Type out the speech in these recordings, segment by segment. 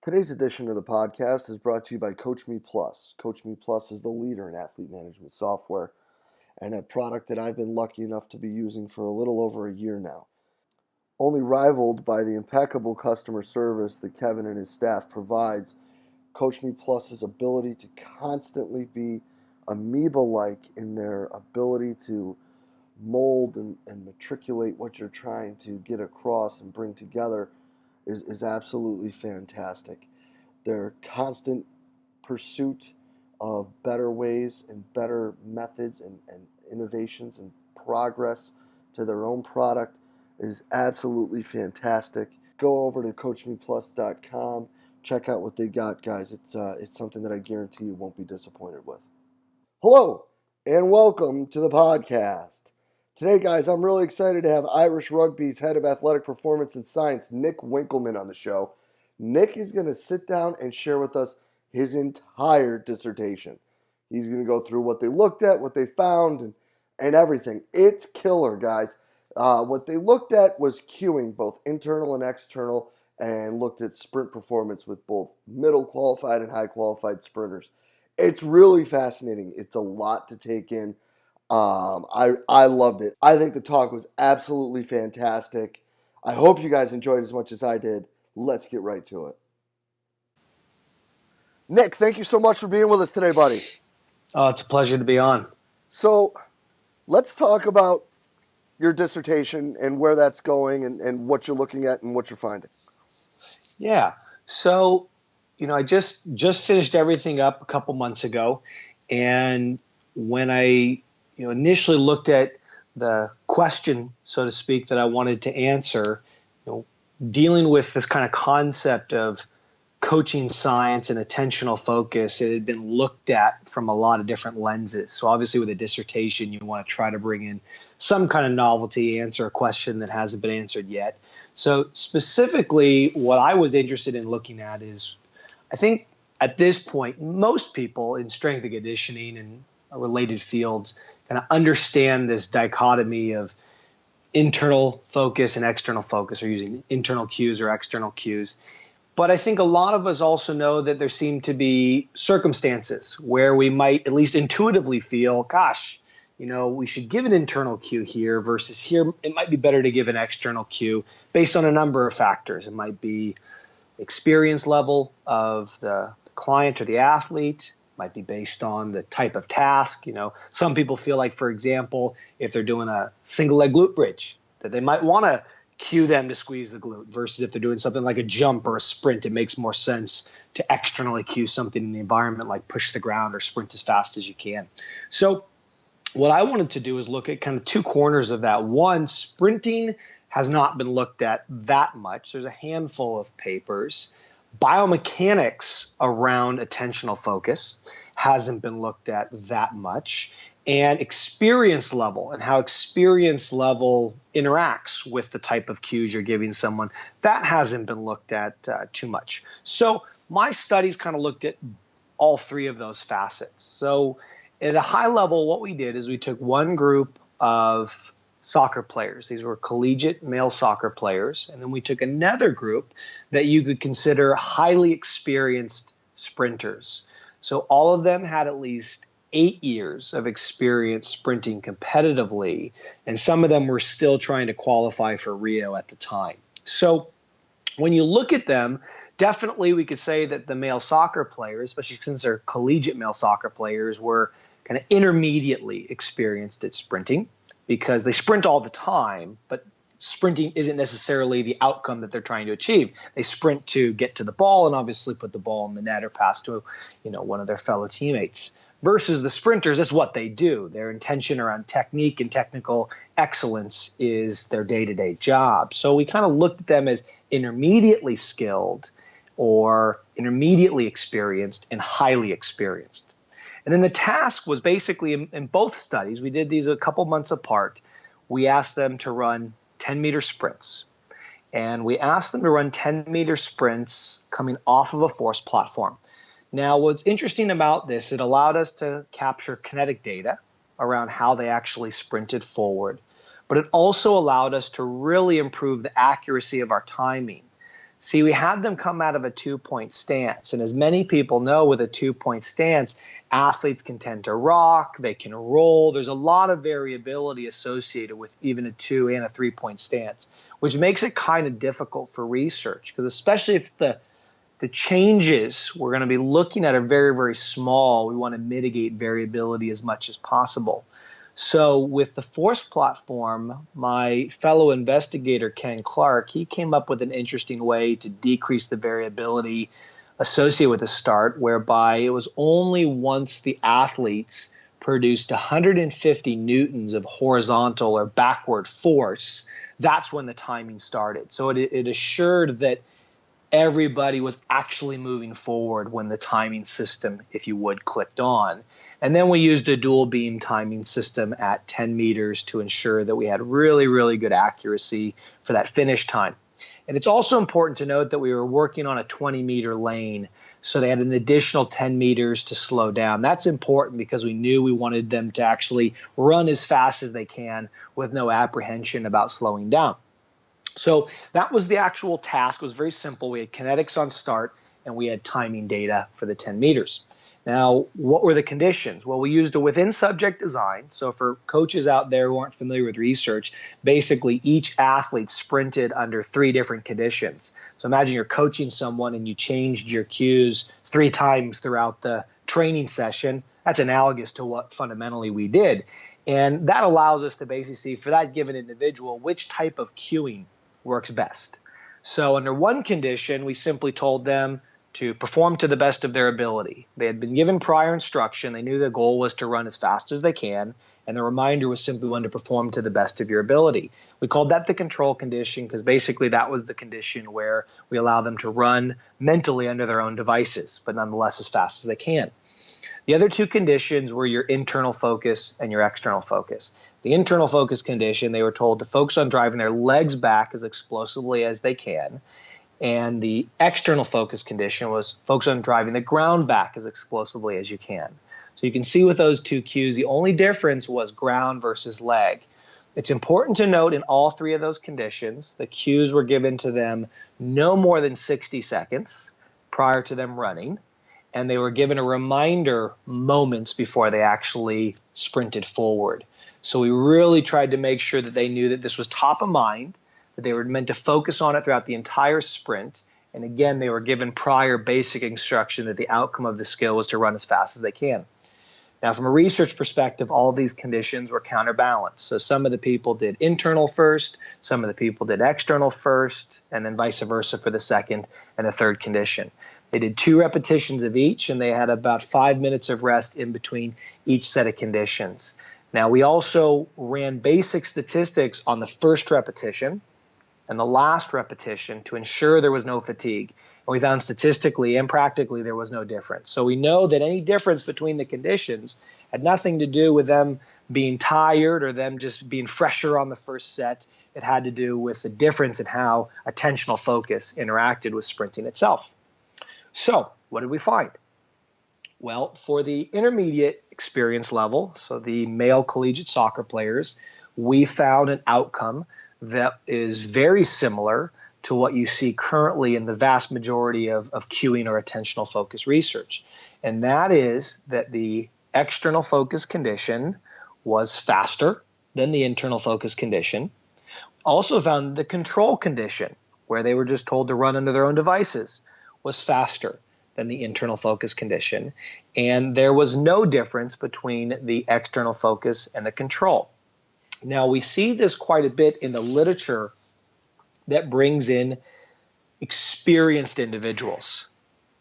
Today's edition of the podcast is brought to you by Coach Me Plus. Coach Me Plus is the leader in athlete management software and a product that I've been lucky enough to be using for a little over a year now. Only rivaled by the impeccable customer service that Kevin and his staff provides, Coach Me Plus's ability to constantly be amoeba-like in their ability to mold and matriculate what you're trying to get across and bring together is absolutely fantastic. Their constant pursuit of better ways and better methods and innovations and progress to their own product is absolutely fantastic. Go over to CoachMePlus.com. Check out what they got, guys. It's something that I guarantee you won't be disappointed with. Hello, and welcome to the podcast. Today, guys, I'm really excited to have Irish Rugby's head of athletic performance and science, Nick Winkelman, on the show. Nick is going to sit down and share with us his entire dissertation. He's going to go through what they looked at, what they found, and everything. It's killer, guys. What they looked at was cuing, both internal and external, and looked at sprint performance with both middle qualified and high qualified sprinters. It's really fascinating. It's a lot to take in. I loved it. I think the talk was absolutely fantastic. I hope you guys enjoyed as much as I did. Let's get right to it. Nick, thank you so much for being with us today, buddy. Oh, it's a pleasure to be on. So let's talk about your dissertation and where that's going and what you're looking at and what you're finding. Yeah. So, I just finished everything up a couple months ago. And when I initially looked at the question, so to speak, that I wanted to answer, dealing with this kind of concept of coaching science and attentional focus, it had been looked at from a lot of different lenses. So obviously with a dissertation, you want to try to bring in some kind of novelty, answer a question that hasn't been answered yet. So specifically, what I was interested in looking at is, I think at this point, most people in strength and conditioning and related fields kind of understand this dichotomy of internal focus and external focus, or using internal cues or external cues. But I think a lot of us also know that there seem to be circumstances where we might at least intuitively feel, gosh, we should give an internal cue here versus here. It might be better to give an external cue based on a number of factors. It might be experience level of the client or the athlete. Might be based on the type of task. Some people feel like, for example, if they're doing a single leg glute bridge, that they might want to cue them to squeeze the glute, versus if they're doing something like a jump or a sprint, it makes more sense to externally cue something in the environment like push the ground or sprint as fast as you can. So what I wanted to do is look at kind of two corners of that. One, sprinting has not been looked at that much. There's a handful of papers. Biomechanics around attentional focus hasn't been looked at that much. And experience level and how experience level interacts with the type of cues you're giving someone, that hasn't been looked at too much. So my studies kind of looked at all three of those facets. So at a high level, what we did is we took one group of soccer players. These were collegiate male soccer players. And then we took another group that you could consider highly experienced sprinters. So all of them had at least 8 years of experience sprinting competitively, and some of them were still trying to qualify for Rio at the time. So when you look at them, definitely we could say that the male soccer players, especially since they're collegiate male soccer players, were kind of intermediately experienced at sprinting, because they sprint all the time, but sprinting isn't necessarily the outcome that they're trying to achieve. They sprint to get to the ball and obviously put the ball in the net or pass to one of their fellow teammates. Versus the sprinters, that's what they do. Their intention around technique and technical excellence is their day-to-day job. So we kind of looked at them as intermediately skilled or intermediately experienced and highly experienced. And then the task was basically, in both studies, we did these a couple months apart, we asked them to run 10-meter sprints. And we asked them to run 10-meter sprints coming off of a force platform. Now, what's interesting about this, it allowed us to capture kinetic data around how they actually sprinted forward, but it also allowed us to really improve the accuracy of our timing. See, we had them come out of a 2-point stance. And as many people know, with a 2-point stance, athletes can tend to rock, they can roll. There's a lot of variability associated with even a 2 and a 3-point stance, which makes it kind of difficult for research, because especially if the changes we're going to be looking at are very, very small, we want to mitigate variability as much as possible. So with the FORCE platform, my fellow investigator, Ken Clark, he came up with an interesting way to decrease the variability associated with the start, whereby it was only once the athletes produced 150 newtons of horizontal or backward force, that's when the timing started. So it assured that everybody was actually moving forward when the timing system, if you would, clicked on. And then we used a dual beam timing system at 10 meters to ensure that we had really, really good accuracy for that finish time. And it's also important to note that we were working on a 20-meter lane, so they had an additional 10 meters to slow down. That's important because we knew we wanted them to actually run as fast as they can with no apprehension about slowing down. So that was the actual task. It was very simple. We had kinetics on start, and we had timing data for the 10 meters. Now, what were the conditions? Well, we used a within-subject design. So for coaches out there who aren't familiar with research, basically each athlete sprinted under 3 different conditions. So imagine you're coaching someone and you changed your cues 3 times throughout the training session. That's analogous to what fundamentally we did. And that allows us to basically see for that given individual which type of cueing works best. So under one condition, we simply told them to perform to the best of their ability. They had been given prior instruction. They knew the goal was to run as fast as they can, and the reminder was simply one to perform to the best of your ability. We called that the control condition because basically that was the condition where we allow them to run mentally under their own devices, but nonetheless as fast as they can. The other 2 conditions were your internal focus and your external focus. The internal focus condition, they were told to focus on driving their legs back as explosively as they can. And the external focus condition was focus on driving the ground back as explosively as you can. So you can see with those 2 cues, the only difference was ground versus leg. It's important to note in all 3 of those conditions, the cues were given to them no more than 60 seconds prior to them running, and they were given a reminder moments before they actually sprinted forward. So we really tried to make sure that they knew that this was top of mind, that they were meant to focus on it throughout the entire sprint. And again, they were given prior basic instruction that the outcome of the skill was to run as fast as they can. Now, from a research perspective, all of these conditions were counterbalanced. So some of the people did internal first, some of the people did external first, and then vice versa for the second and the third condition. They did 2 repetitions of each, and they had about 5 minutes of rest in between each set of conditions. Now, we also ran basic statistics on the first repetition and the last repetition to ensure there was no fatigue. And we found statistically and practically there was no difference. So we know that any difference between the conditions had nothing to do with them being tired or them just being fresher on the first set. It had to do with the difference in how attentional focus interacted with sprinting itself. So what did we find? Well, for the intermediate experience level, so the male collegiate soccer players, we found an outcome that is very similar to what you see currently in the vast majority of cueing or attentional focus research. And that is that the external focus condition was faster than the internal focus condition. Also found the control condition, where they were just told to run under their own devices, was faster than the internal focus condition. And there was no difference between the external focus and the control. Now, we see this quite a bit in the literature that brings in experienced individuals.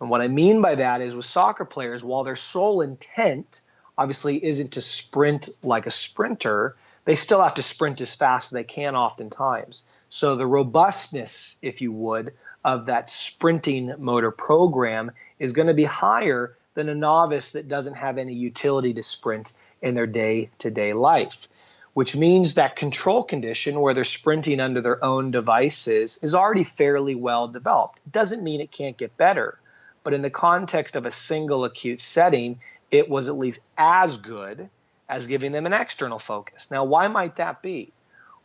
And what I mean by that is with soccer players, while their sole intent obviously isn't to sprint like a sprinter, they still have to sprint as fast as they can oftentimes. So the robustness, if you would, of that sprinting motor program is going to be higher than a novice that doesn't have any utility to sprint in their day-to-day life, which means that control condition where they're sprinting under their own devices is already fairly well developed. It doesn't mean it can't get better, but in the context of a single acute setting, it was at least as good as giving them an external focus. Now, why might that be?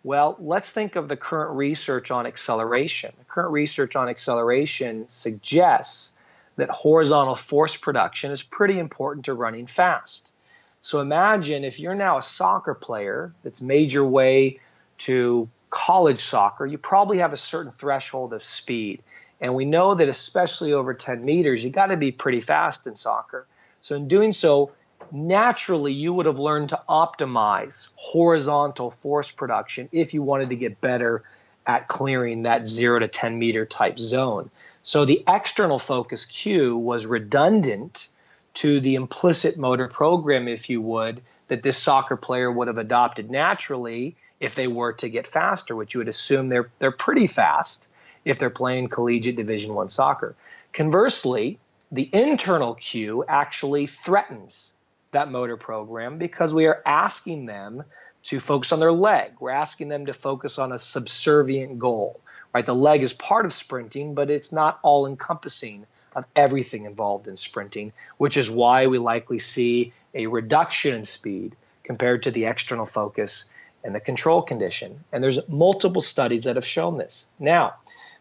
Well, let's think of the current research on acceleration. The current research on acceleration suggests that horizontal force production is pretty important to running fast. So imagine if you're now a soccer player that's made your way to college soccer, you probably have a certain threshold of speed. And we know that especially over 10 meters, you got to be pretty fast in soccer. So in doing so, naturally, you would have learned to optimize horizontal force production if you wanted to get better at clearing that 0 to 10 meter type zone. So the external focus cue was redundant to the implicit motor program, if you would, that this soccer player would have adopted naturally if they were to get faster, which you would assume they're pretty fast if they're playing collegiate Division I soccer. Conversely, the internal cue actually threatens that motor program because we are asking them to focus on their leg. We're asking them to focus on a subservient goal, right? The leg is part of sprinting, but it's not all encompassing of everything involved in sprinting, which is why we likely see a reduction in speed compared to the external focus and the control condition. And there's multiple studies that have shown this. Now,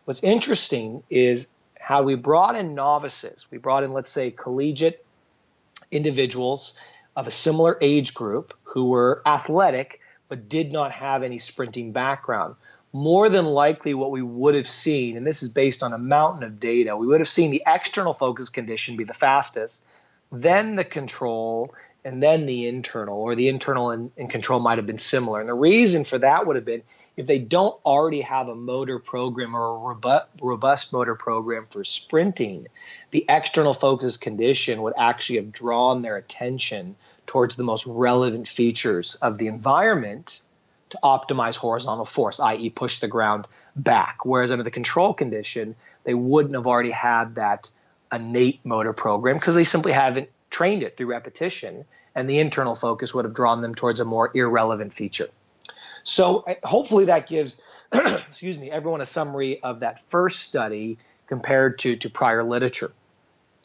what's interesting is how we brought in novices. We brought in, let's say, collegiate individuals of a similar age group who were athletic but did not have any sprinting background. More than likely what we would have seen, and this is based on a mountain of data, we would have seen the external focus condition be the fastest, then the control, and then the internal, or the internal and control might have been similar. And the reason for that would have been if they don't already have a motor program or a robust motor program for sprinting, the external focus condition would actually have drawn their attention towards the most relevant features of the environment to optimize horizontal force, i.e. push the ground back. Whereas under the control condition, they wouldn't have already had that innate motor program because they simply haven't trained it through repetition, and the internal focus would have drawn them towards a more irrelevant feature. So hopefully that gives excuse me, everyone a summary of that first study compared to prior literature.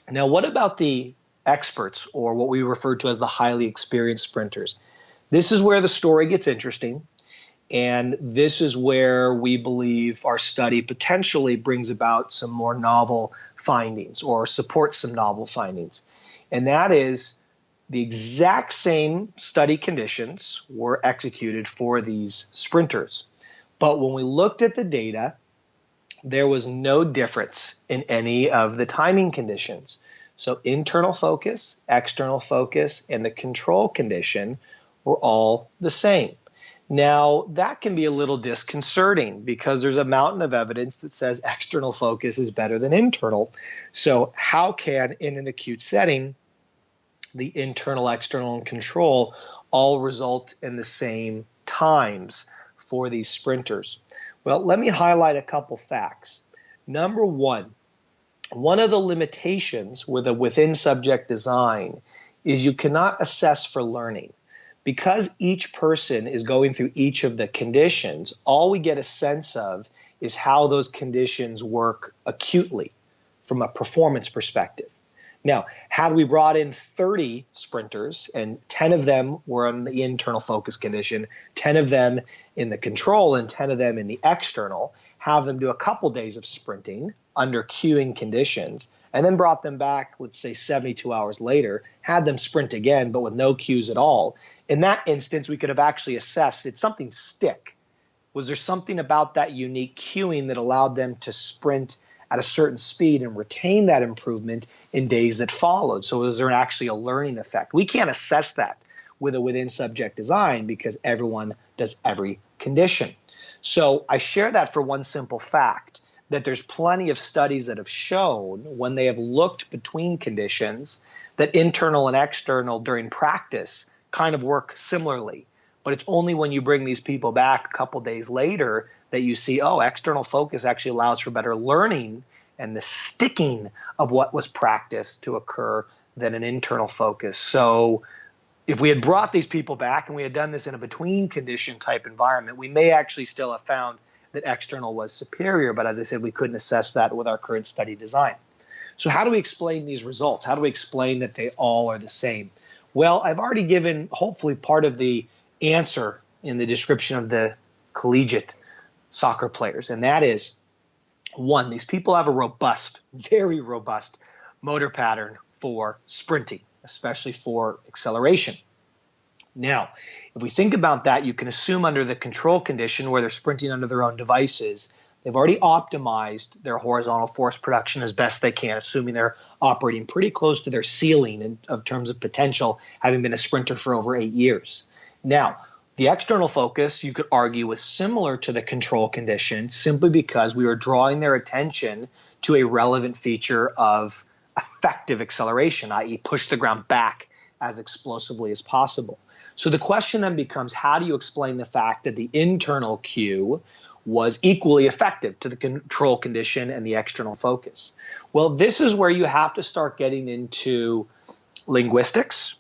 Now, what about the experts, or what we refer to as the highly experienced sprinters? This is where the story gets interesting. And this is where we believe our study potentially brings about some more novel findings or supports some novel findings. And that is the exact same study conditions were executed for these sprinters. But when we looked at the data, there was no difference in any of the timing conditions. So internal focus, external focus, and the control condition were all the same. Now, that can be a little disconcerting because there's a mountain of evidence that says external focus is better than internal. So how can, in an acute setting, the internal, external, and control all result in the same times for these sprinters? Well, let me highlight a couple facts. Number one of the limitations with a within-subject design is you cannot assess for learning. Because each person is going through each of the conditions, all we get a sense of is how those conditions work acutely from a performance perspective. Now, had we brought in 30 sprinters and 10 of them were on the internal focus condition, 10 of them in the control, and 10 of them in the external, have them do a couple days of sprinting under cueing conditions, and then brought them back, let's say 72 hours later, had them sprint again, but with no cues at all. In that instance, we could have actually assessed, did something stick? Was there something about that unique cueing that allowed them to sprint at a certain speed and retain that improvement in days that followed? So was there actually a learning effect? We can't assess that with a within-subject design because everyone does every condition. So I share that for one simple fact, that there's plenty of studies that have shown when they have looked between conditions that internal and external during practice kind of work similarly. But it's only when you bring these people back a couple days later that you see, oh, external focus actually allows for better learning and the sticking of what was practiced to occur than an internal focus. So if we had brought these people back and we had done this in a between condition type environment, we may actually still have found that external was superior. But as I said, we couldn't assess that with our current study design. So how do we explain these results? How do we explain that they all are the same? Well, I've already given hopefully part of the answer in the description of the collegiate soccer players. And that is, one, these people have a robust, very robust motor pattern for sprinting, especially for acceleration. Now, if we think about that, you can assume under the control condition where they're sprinting under their own devices, they've already optimized their horizontal force production as best they can, assuming they're operating pretty close to their ceiling in terms of potential, having been a sprinter for over 8 years. Now, the external focus, you could argue, was similar to the control condition simply because we were drawing their attention to a relevant feature of effective acceleration, i.e. push the ground back as explosively as possible. So the question then becomes, how do you explain the fact that the internal cue was equally effective to the control condition and the external focus? Well, this is where you have to start getting into linguistics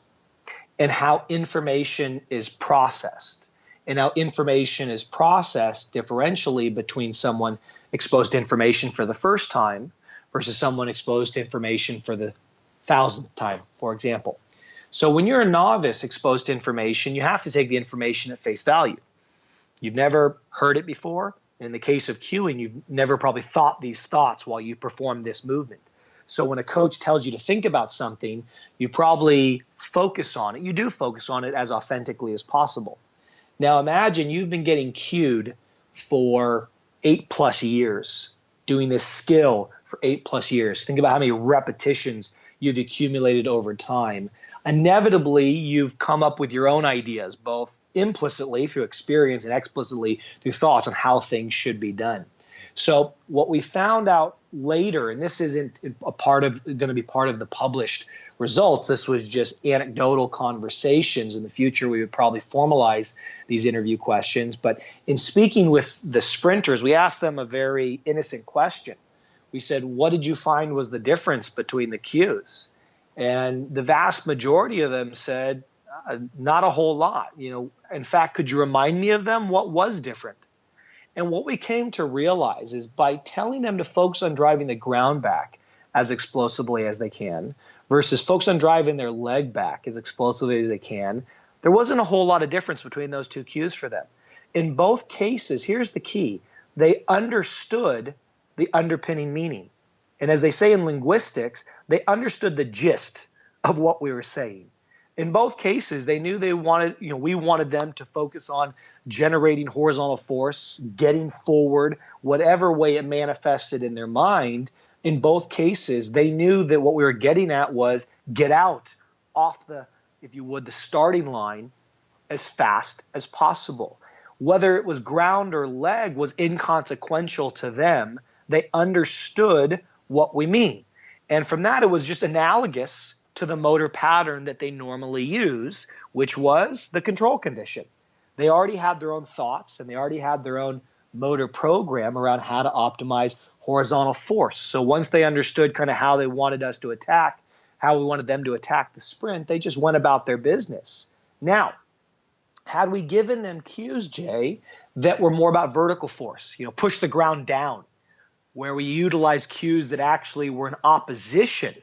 and how information is processed, and how information is processed differentially between someone exposed to information for the first time versus someone exposed to information for the 1,000th time, for example. So when you're a novice exposed to information, you have to take the information at face value. You've never heard it before. In the case of cueing, you've never probably thought these thoughts while you perform this movement. So when a coach tells you to think about something, you probably focus on it. You do focus on it as authentically as possible. Now imagine you've been getting cued for 8+ years, doing this skill for 8+ years. Think about how many repetitions you've accumulated over time. Inevitably, you've come up with your own ideas, both implicitly through experience and explicitly through thoughts on how things should be done. So what we found out later, and this isn't going to be part of the published results, this was just anecdotal conversations. In the future, we would probably formalize these interview questions. But in speaking with the sprinters, we asked them a very innocent question. We said, what did you find was the difference between the cues? And the vast majority of them said, not a whole lot. In fact, could you remind me of them? What was different? And what we came to realize is by telling them to focus on driving the ground back as explosively as they can versus focus on driving their leg back as explosively as they can, there wasn't a whole lot of difference between those two cues for them. In both cases, here's the key. They understood the underpinning meaning. And as they say in linguistics, they understood the gist of what we were saying. In both cases, they knew we wanted them to focus on generating horizontal force, getting forward, whatever way it manifested in their mind. In both cases, they knew that what we were getting at was get out off the starting line as fast as possible. Whether it was ground or leg was inconsequential to them. They understood what we mean. And from that, it was just analogous to the motor pattern that they normally use, which was the control condition. They already had their own thoughts and they already had their own motor program around how to optimize horizontal force. So once they understood kind of how they wanted us to attack, how we wanted them to attack the sprint, they just went about their business. Now, had we given them cues, Jay, that were more about vertical force, push the ground down, where we utilize cues that actually were in opposition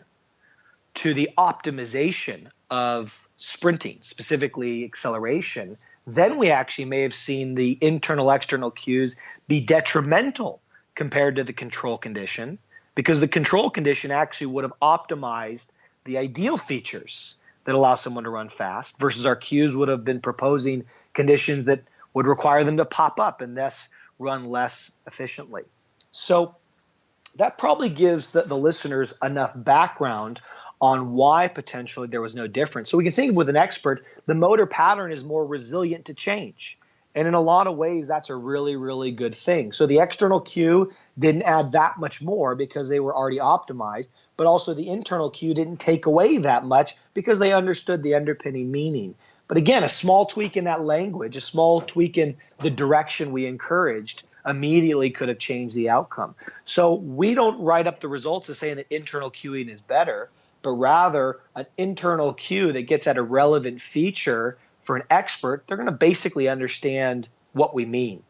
to the optimization of sprinting, specifically acceleration, then we actually may have seen the internal-external cues be detrimental compared to the control condition, because the control condition actually would have optimized the ideal features that allow someone to run fast, versus our cues would have been proposing conditions that would require them to pop up and thus run less efficiently. So that probably gives the listeners enough background on why potentially there was no difference. So we can think of with an expert, the motor pattern is more resilient to change. And in a lot of ways, that's a really, really good thing. So the external cue didn't add that much more because they were already optimized, but also the internal cue didn't take away that much because they understood the underpinning meaning. But again, a small tweak in that language, a small tweak in the direction we encouraged immediately could have changed the outcome. So we don't write up the results as saying that internal cueing is better, but rather an internal cue that gets at a relevant feature for an expert. They're going to basically understand what we mean.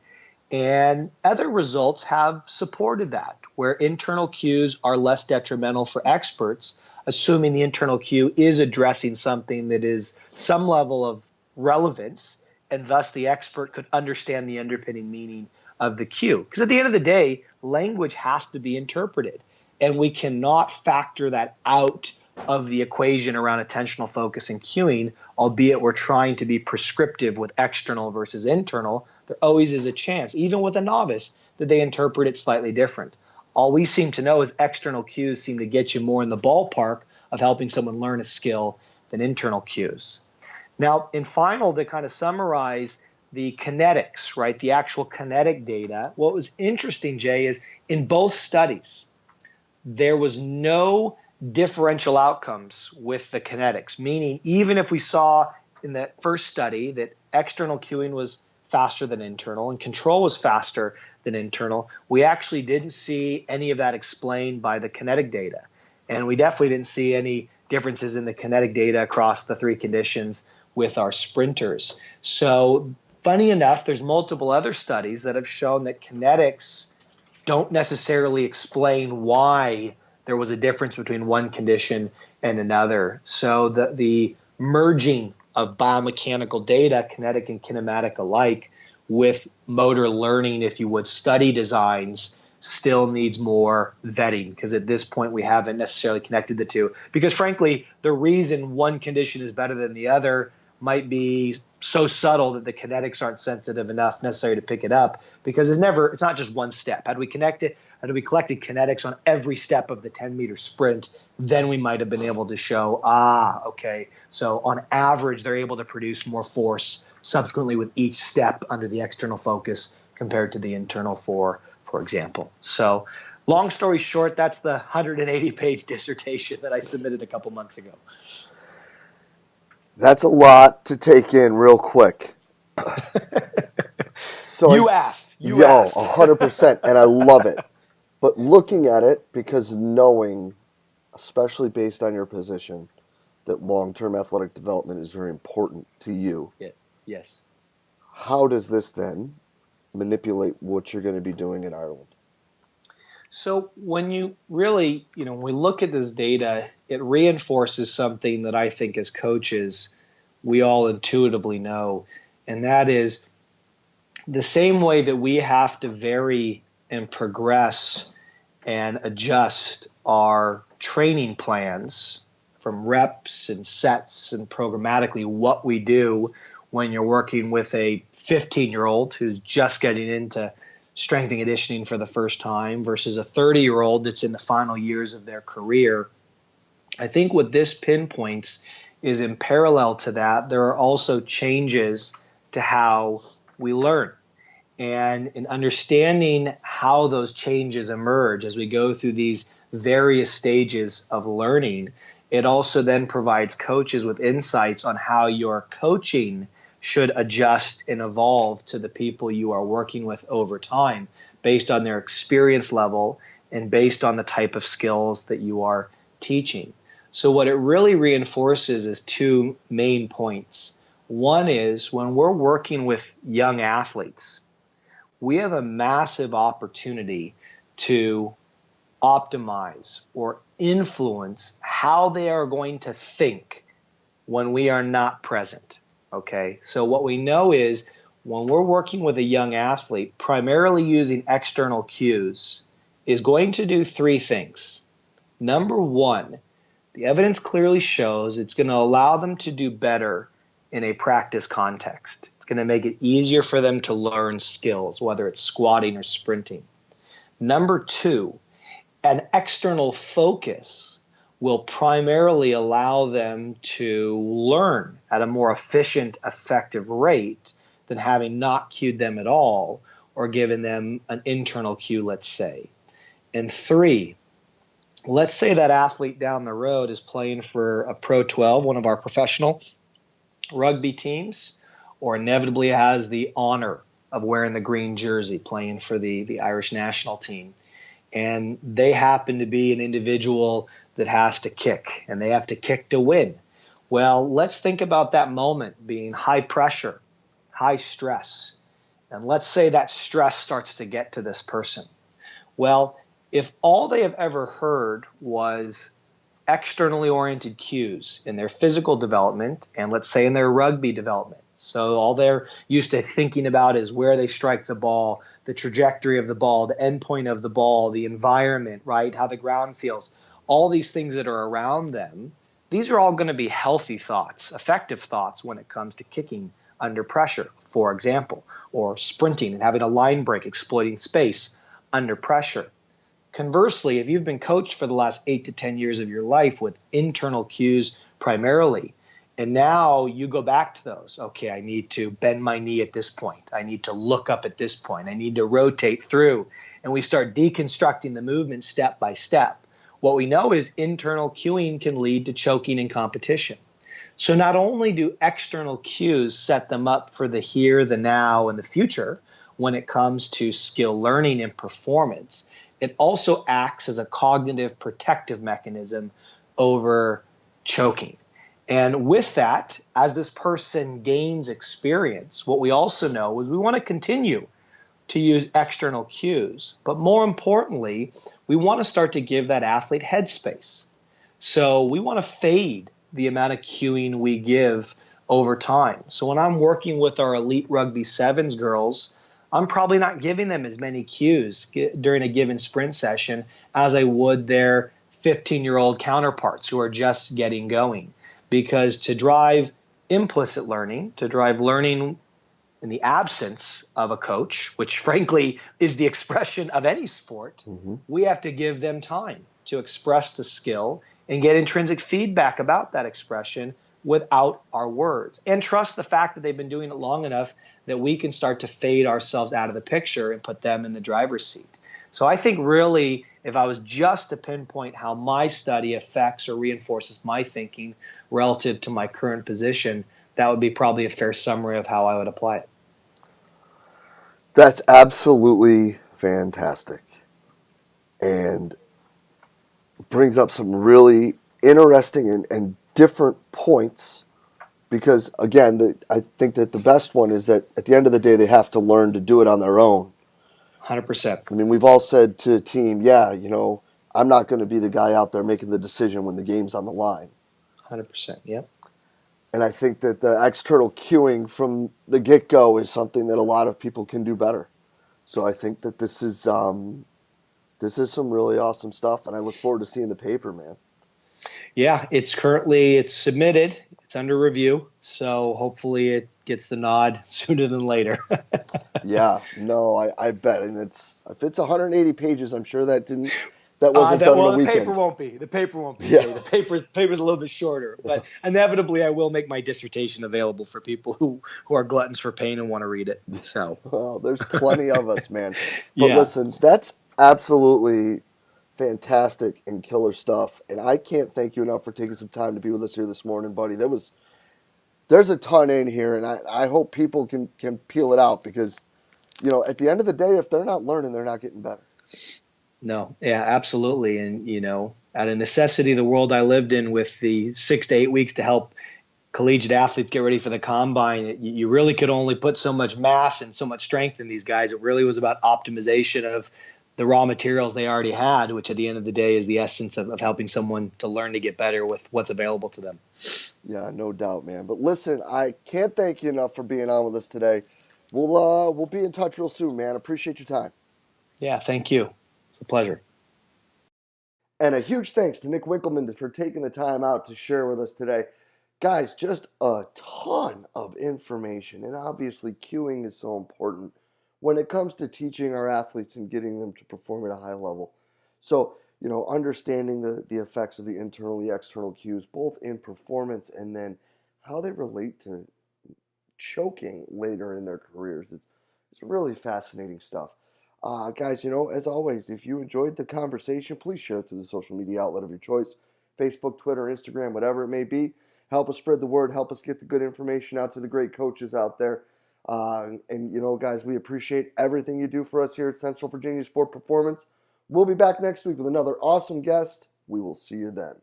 And other results have supported that, where internal cues are less detrimental for experts, assuming the internal cue is addressing something that is some level of relevance and thus the expert could understand the underpinning meaning of the cue. Because at the end of the day, language has to be interpreted, and we cannot factor that out of the equation around attentional focus and cueing, albeit we're trying to be prescriptive with external versus internal. There always is a chance, even with a novice, that they interpret it slightly different. All we seem to know is external cues seem to get you more in the ballpark of helping someone learn a skill than internal cues. Now, in final, to kind of summarize the kinetics, right, the actual kinetic data, what was interesting, Jay, is in both studies, there was no differential outcomes with the kinetics, meaning even if we saw in the first study that external cueing was faster than internal and control was faster than internal, we actually didn't see any of that explained by the kinetic data. And we definitely didn't see any differences in the kinetic data across the three conditions with our sprinters. So funny enough, there's multiple other studies that have shown that kinetics don't necessarily explain why there was a difference between one condition and another. So the merging of biomechanical data, kinetic and kinematic alike, with motor learning, if you would, study designs, still needs more vetting, because at this point we haven't necessarily connected the two. Because frankly, the reason one condition is better than the other might be so subtle that the kinetics aren't sensitive enough necessary to pick it up, because it's not just one step. Had we collected kinetics on every step of the 10-meter sprint, then we might have been able to show, okay, so on average, they're able to produce more force subsequently with each step under the external focus compared to the internal for example. So long story short, that's the 180-page dissertation that I submitted a couple months ago. That's a lot to take in real quick. So you asked. 100%, and I love it. But looking at it, because knowing, especially based on your position, that long-term athletic development is very important to you. Yeah. Yes. How does this then manipulate what you're going to be doing in Ireland? So when you really, when we look at this data, it reinforces something that I think as coaches, we all intuitively know, and that is the same way that we have to vary and progress and adjust our training plans from reps and sets and programmatically what we do when you're working with a 15-year-old who's just getting into strength and conditioning for the first time versus a 30-year-old that's in the final years of their career. I think what this pinpoints is in parallel to that, there are also changes to how we learn. And in understanding how those changes emerge as we go through these various stages of learning, it also then provides coaches with insights on how your coaching should adjust and evolve to the people you are working with over time based on their experience level and based on the type of skills that you are teaching. So what it really reinforces is two main points. One is when we're working with young athletes, we have a massive opportunity to optimize or influence how they are going to think when we are not present. Okay, so what we know is when we're working with a young athlete, primarily using external cues, is going to do three things. Number one, the evidence clearly shows it's going to allow them to do better in a practice context. It's going to make it easier for them to learn skills, whether it's squatting or sprinting. Number two, an external focus will primarily allow them to learn at a more efficient, effective rate than having not cued them at all or given them an internal cue, let's say. And three, let's say that athlete down the road is playing for a Pro 12, one of our professional rugby teams, or inevitably has the honor of wearing the green jersey playing for the Irish national team. And they happen to be an individual that has to kick, and they have to kick to win. Well, let's think about that moment being high pressure, high stress. And let's say that stress starts to get to this person. Well, if all they have ever heard was externally oriented cues in their physical development, and let's say in their rugby development, So all they're used to thinking about is where they strike the ball, the trajectory of the ball, the end point of the ball, the environment, right? How the ground feels, all these things that are around them. These are all going to be healthy thoughts, effective thoughts when it comes to kicking under pressure, for example, or sprinting and having a line break, exploiting space under pressure. Conversely, if you've been coached for the last 8 to 10 years of your life with internal cues primarily, and now you go back to those, okay, I need to bend my knee at this point. I need to look up at this point. I need to rotate through. And we start deconstructing the movement step by step. What we know is internal cueing can lead to choking in competition. So not only do external cues set them up for the here, the now, and the future when it comes to skill learning and performance, it also acts as a cognitive protective mechanism over choking. And with that, as this person gains experience, what we also know is we want to continue to use external cues. But more importantly, we want to start to give that athlete headspace. So we want to fade the amount of cueing we give over time. So when I'm working with our elite rugby sevens girls, I'm probably not giving them as many cues during a given sprint session as I would their 15-year-old counterparts who are just getting going. Because to drive implicit learning, to drive learning in the absence of a coach, which frankly is the expression of any sport, we have to give them time to express the skill and get intrinsic feedback about that expression without our words, and trust the fact that they've been doing it long enough that we can start to fade ourselves out of the picture and put them in the driver's seat. So I think really, if I was just to pinpoint how my study affects or reinforces my thinking relative to my current position, that would be probably a fair summary of how I would apply it. That's absolutely fantastic, and brings up some really interesting and different points, because again, I think that the best one is that at the end of the day they have to learn to do it on their own. 100%. I mean, we've all said to a team, yeah, I'm not going to be the guy out there making the decision when the game's on the line. 100%, yeah. And I think that the external cueing from the get-go is something that a lot of people can do better. So I think that this is some really awesome stuff, and I look forward to seeing the paper, man. Yeah, it's submitted. It's under review, so hopefully it gets the nod sooner than later. Yeah, no, I bet, and if it's 180 pages, I'm sure that wasn't done in a weekend. The paper won't be. Yeah. Jay. The paper's a little bit shorter, but inevitably I will make my dissertation available for people who are gluttons for pain and want to read it. So, well, there's plenty of us, man. But yeah. Listen, that's absolutely fantastic and killer stuff, and I can't thank you enough for taking some time to be with us here this morning, buddy. There's a ton in here, and I hope people can peel it out, because at the end of the day, if they're not learning, they're not getting better. No, yeah, absolutely. And, out of necessity, the world I lived in with the 6 to 8 weeks to help collegiate athletes get ready for the combine, you really could only put so much mass and so much strength in these guys. It really was about optimization of the raw materials they already had, which at the end of the day is the essence of helping someone to learn to get better with what's available to them. Yeah, no doubt, man. But listen, I can't thank you enough for being on with us today. We'll be in touch real soon, man. Appreciate your time. Yeah, thank you. It's a pleasure. And a huge thanks to Nick Winkelman for taking the time out to share with us today. Guys, just a ton of information. And obviously, cueing is so important when it comes to teaching our athletes and getting them to perform at a high level. So, understanding the effects of the internal, the external cues, both in performance and then how they relate to choking later in their careers. It's really fascinating stuff. Guys, as always, if you enjoyed the conversation, please share it through the social media outlet of your choice. Facebook, Twitter, Instagram, whatever it may be. Help us spread the word. Help us get the good information out to the great coaches out there. Guys, we appreciate everything you do for us here at Central Virginia Sport Performance. We'll be back next week with another awesome guest. We will see you then.